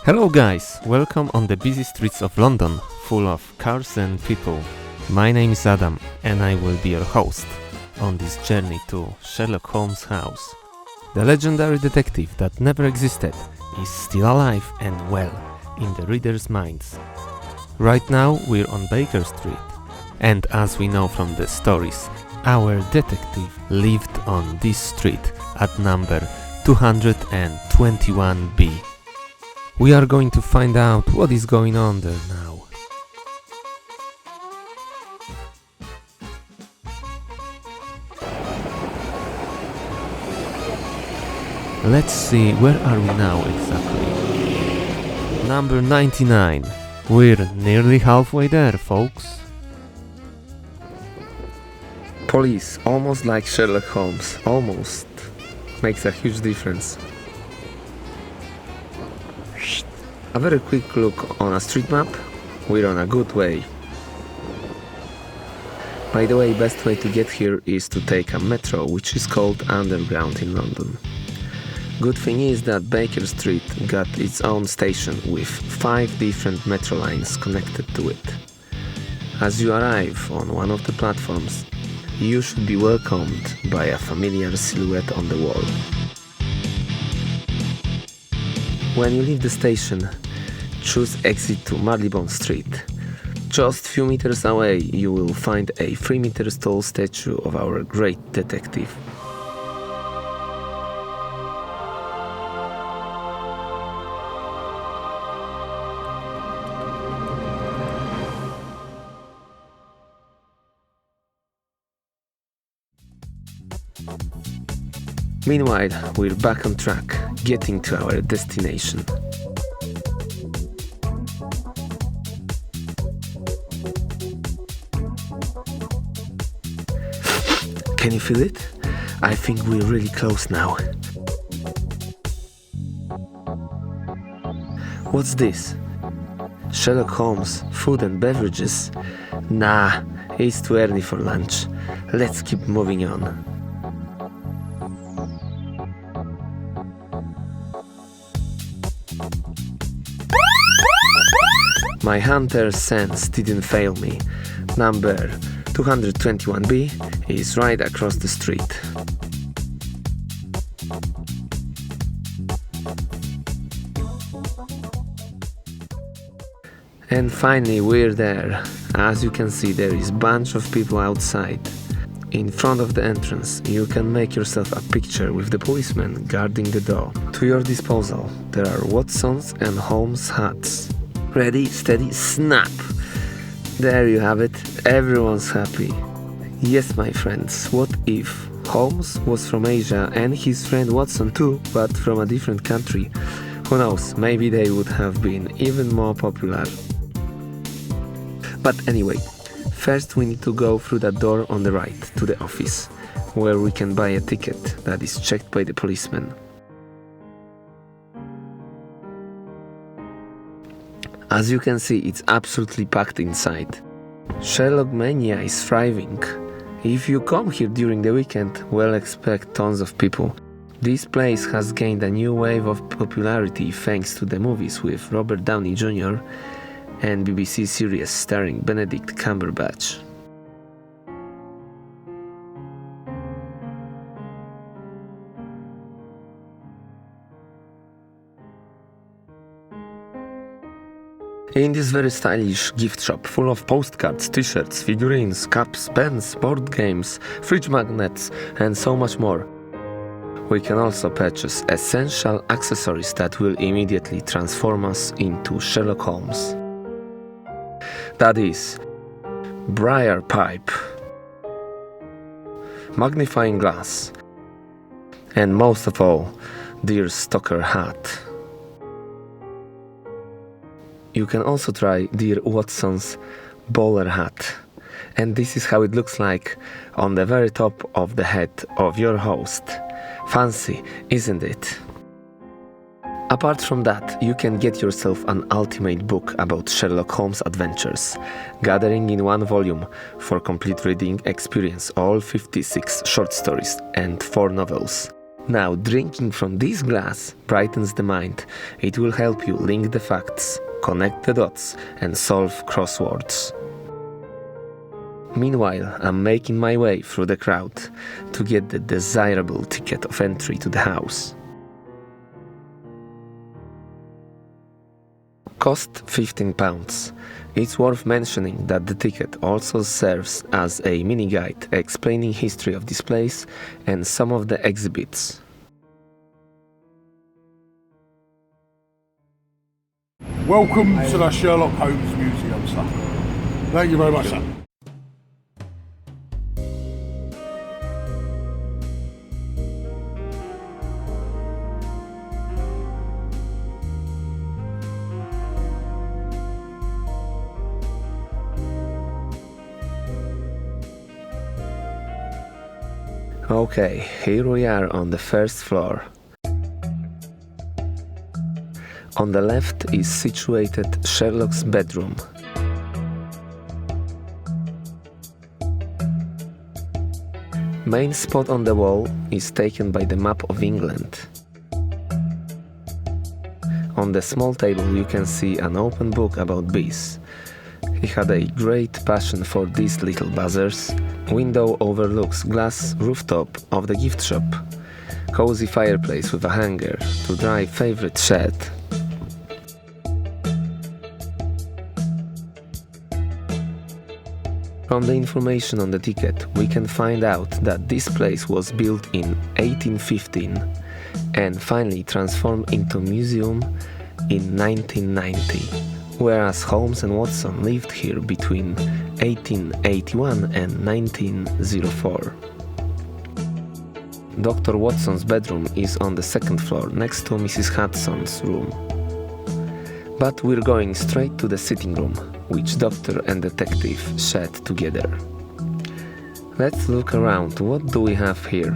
Hello guys, welcome on the busy streets of London, full of cars and people. My name is Adam and I will be your host on this journey to Sherlock Holmes' house. The legendary detective that never existed is still alive and well in the readers' minds. Right now we're on Baker Street, and as we know from the stories, our detective lived on this street at number 221B. We are going to find out what is going on there now. Let's see, where are we now exactly? Number 99. We're nearly halfway there, folks. Police, almost like Sherlock Holmes, almost. Makes a huge difference. A very quick look on a street map, we're on a good way. By the way, best way to get here is to take a metro, which is called Underground in London. Good thing is that Baker Street got its own station with 5 different metro lines connected to it. As you arrive on one of the platforms, you should be welcomed by a familiar silhouette on the wall. When you leave the station, choose exit to Marylebone Street. Just few meters away you will find a 3 meters tall statue of our great detective. Meanwhile, we're back on track, getting to our destination. Can you feel it? I think we're really close now. What's this? Sherlock Holmes, food and beverages? Nah, it's too early for lunch. Let's keep moving on. My hunter's sense didn't fail me. Number 221B is right across the street. And finally we're there. As you can see, there is a bunch of people outside. In front of the entrance, you can make yourself a picture with the policeman guarding the door. To your disposal, there are Watson's and Holmes' hats. Ready, steady, snap! There you have it, everyone's happy. Yes, my friends, what if Holmes was from Asia and his friend Watson too, but from a different country? Who knows, maybe they would have been even more popular. But anyway, first we need to go through that door on the right to the office, where we can buy a ticket that is checked by the policeman. As you can see, it's absolutely packed inside. Sherlock mania is thriving. If you come here during the weekend, well, expect tons of people. This place has gained a new wave of popularity thanks to the movies with Robert Downey Jr. and BBC series starring Benedict Cumberbatch. In this very stylish gift shop full of postcards, t-shirts, figurines, cups, pens, board games, fridge magnets and so much more, we can also purchase essential accessories that will immediately transform us into Sherlock Holmes. That is, briar pipe, magnifying glass, and most of all, deer stalker hat. You can also try dear Watson's bowler hat, and this is how it looks like on the very top of the head of your host. Fancy, isn't it? Apart from that, you can get yourself an ultimate book about Sherlock Holmes' adventures, gathering in one volume for complete reading experience all 56 short stories and 4 novels. Now, drinking from this glass brightens the mind. It will help you link the facts, connect the dots, and solve crosswords. Meanwhile, I'm making my way through the crowd to get the desirable ticket of entry to the house. Cost £15. It's worth mentioning that the ticket also serves as a mini guide explaining history of this place and some of the exhibits. Welcome to the Sherlock Holmes Museum, sir. Thank you very much, sir. Okay, here we are on the first floor. On the left is situated Sherlock's bedroom. Main spot on the wall is taken by the map of England. On the small table you can see an open book about bees. He had a great passion for these little buzzers. Window overlooks glass rooftop of the gift shop. Cozy fireplace with a hanger to dry favorite shirt. From the information on the ticket, we can find out that this place was built in 1815 and finally transformed into a museum in 1990, whereas Holmes and Watson lived here between 1881 and 1904. Dr. Watson's bedroom is on the second floor next to Mrs. Hudson's room. But we're going straight to the sitting room, which doctor and detective shared together. Let's look around. What do we have here?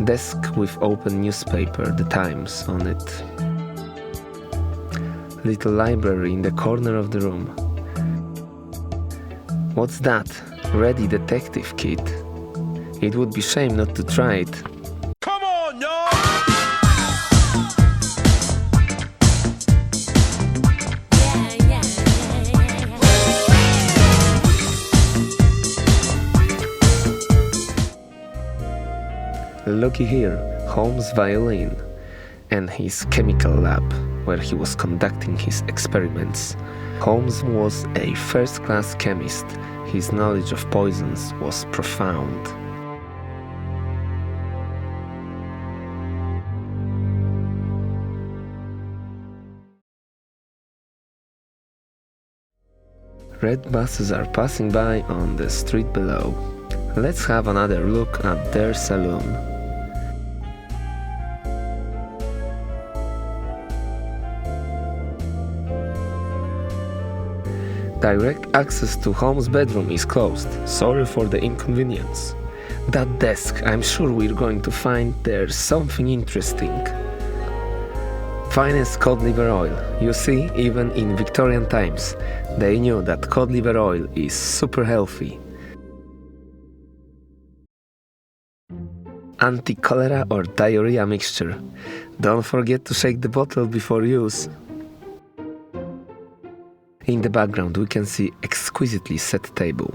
Desk with open newspaper, The Times, on it. Little library in the corner of the room. What's that? Ready detective kit. It would be shame not to try it. Come on, y'all! Looky here, Holmes' violin and his chemical lab, where he was conducting his experiments. Holmes was a first-class chemist. His knowledge of poisons was profound. Red buses are passing by on the street below. Let's have another look at their saloon. Direct access to Holmes' bedroom is closed. Sorry for the inconvenience. That desk, I'm sure we're going to find there something interesting. Finest cod liver oil. You see, even in Victorian times, they knew that cod liver oil is super healthy. Anti-cholera or diarrhea mixture. Don't forget to shake the bottle before use. In the background we can see exquisitely set table.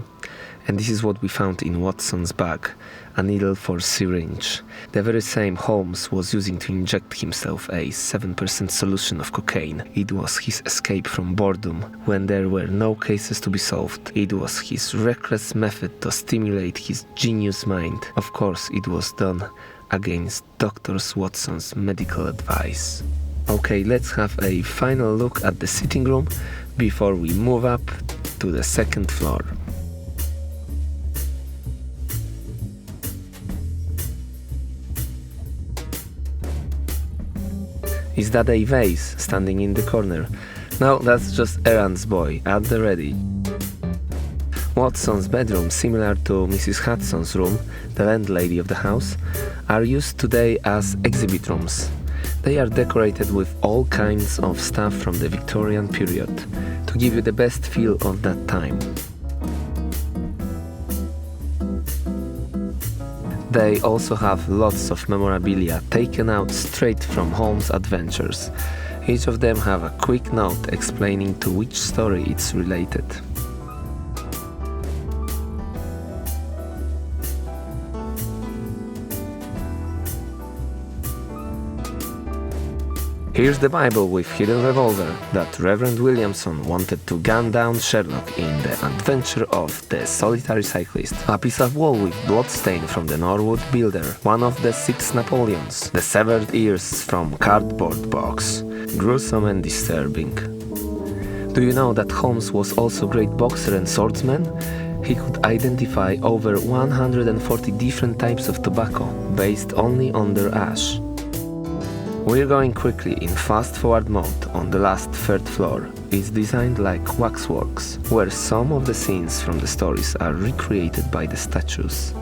And this is what we found in Watson's bag, a needle for syringe, the very same Holmes was using to inject himself a 7% solution of cocaine. It was his escape from boredom when there were no cases to be solved. It was his reckless method to stimulate his genius mind. Of course, it was done against Dr. Watson's medical advice. Okay, let's have a final look at the sitting room before we move up to the second floor. Is that a vase standing in the corner? No, that's just errands boy, at the ready. Watson's bedroom, similar to Mrs. Hudson's room, the landlady of the house, are used today as exhibit rooms. They are decorated with all kinds of stuff from the Victorian period, to give you the best feel of that time. They also have lots of memorabilia taken out straight from Holmes' adventures. Each of them have a quick note explaining to which story it's related. Here's the Bible with hidden revolver that Reverend Williamson wanted to gun down Sherlock in The Adventure of the Solitary Cyclist. A piece of wall with bloodstain from the Norwood Builder, one of the 6 Napoleons, the severed ears from cardboard box. Gruesome and disturbing. Do you know that Holmes was also a great boxer and swordsman? He could identify over 140 different types of tobacco based only on their ash. We're going quickly in fast-forward mode on the last 3rd floor. It's designed like waxworks, where some of the scenes from the stories are recreated by the statues.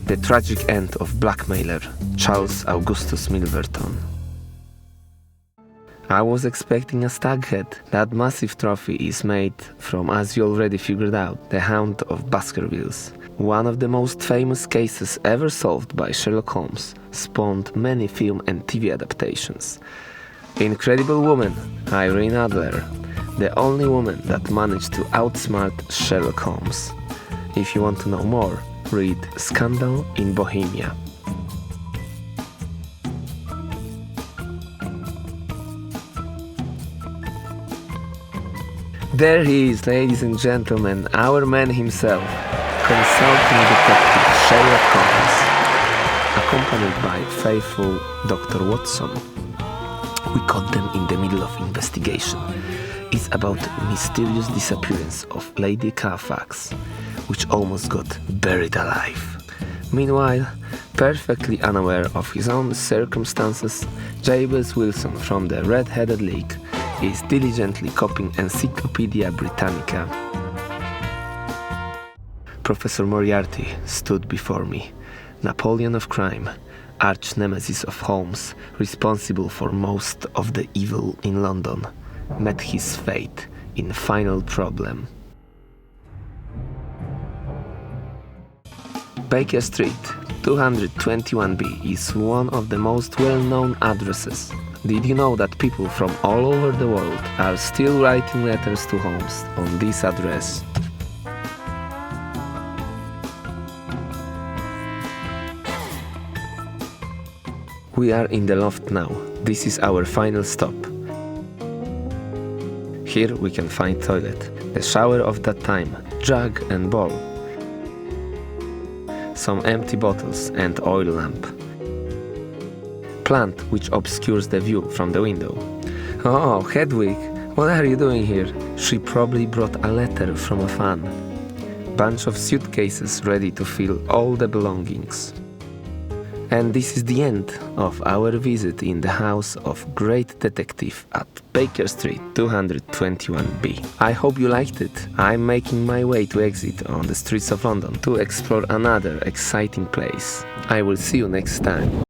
The tragic end of blackmailer Charles Augustus Milverton. I was expecting a stag head. That massive trophy is made from, as you already figured out, the Hound of Baskervilles. One of the most famous cases ever solved by Sherlock Holmes, spawned many film and TV adaptations. Incredible woman, Irene Adler, the only woman that managed to outsmart Sherlock Holmes. If you want to know more, read Scandal in Bohemia. There he is, ladies and gentlemen, our man himself, consulting detective Sherlock Holmes, accompanied by faithful Dr. Watson. We caught them in the middle of investigation. It's about mysterious disappearance of Lady Carfax, which almost got buried alive. Meanwhile, perfectly unaware of his own circumstances, Jabez Wilson from the Red-Headed League is diligently copying Encyclopedia Britannica. Professor Moriarty stood before me, Napoleon of crime, arch-nemesis of Holmes, responsible for most of the evil in London, met his fate in Final Problem. Baker Street, 221B is one of the most well-known addresses. Did you know that people from all over the world are still writing letters to Holmes on this address? We are in the Loft now. This is our final stop. Here we can find toilet, the shower of that time, jug and bowl, some empty bottles and oil lamp, plant which obscures the view from the window. Oh, Hedwig, what are you doing here? She probably brought a letter from a fan. Bunch of suitcases ready to fill all the belongings. And this is the end of our visit in the house of Great Detective at Baker Street 221B. I hope you liked it. I'm making my way to exit on the streets of London to explore another exciting place. I will see you next time.